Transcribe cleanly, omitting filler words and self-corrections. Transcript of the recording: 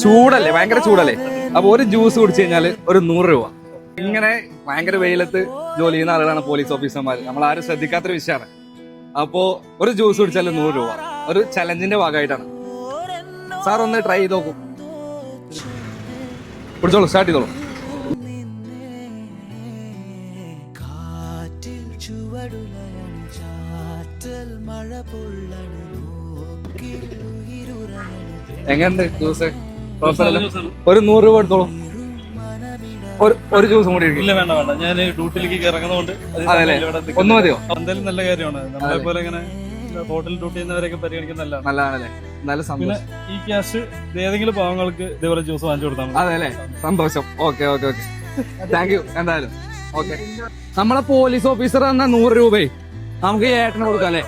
ചൂടല്ലേ, ഭയങ്കര ചൂടല്ലേ. അപ്പൊ ഒരു ജ്യൂസ് കുടിച്ചു കഴിഞ്ഞാല് ഒരു 100 രൂപ. ഇങ്ങനെ ഭയങ്കര വെയിലത്ത് ജോലി ചെയ്യുന്ന ആളുകളാണ് പോലീസ് ഓഫീസർമാർ. നമ്മൾ ആരും ശ്രദ്ധിക്കാത്തൊരു വിഷയമാണ്. അപ്പോ ഒരു ജ്യൂസ് കുടിച്ചാൽ 100 രൂപ ഒരു ചലഞ്ചിന്റെ ഭാഗമായിട്ടാണ്. സാർ ഒന്ന് ട്രൈ ചെയ്ത് നോക്കൂ. കുടിച്ചോളൂ, സ്റ്റാർട്ട് ചെയ്തോളൂ. എങ്ങനെയുണ്ട് ജ്യൂസ്? ഒരു 100 രൂപ എടുത്തോളൂ. ഒരു ജ്യൂസും കൂടി ഇല്ല, വേണ്ട വേണ്ട, ഞാൻ ഡ്യൂട്ടിയിലേക്ക് ഇറങ്ങുന്നതുകൊണ്ട് ഒന്ന് മതിയോ? എന്തായാലും നല്ല കാര്യമാണ്. നമ്മളെ പോലെ ഇങ്ങനെ ഹോട്ടൽ ഡ്യൂട്ടി ചെയ്യുന്നവരൊക്കെ പരിഗണിക്കുന്ന നല്ലതാണല്ലേ. നല്ല സന്തോഷം. ഈ ക്യാഷ് ഏതെങ്കിലും പാവങ്ങൾക്ക് ഇതേപോലെ ജ്യൂസ് വാങ്ങിച്ചു കൊടുത്താൽ അതെ അല്ലേ, സന്തോഷം. Okay okay okay, thank you. എന്തായാലും ഓക്കെ. നമ്മളെ പോലീസ് ഓഫീസർ തന്ന 100 രൂപയെ നമുക്ക് ഏട്ടന് കൊടുക്കാം അല്ലേ?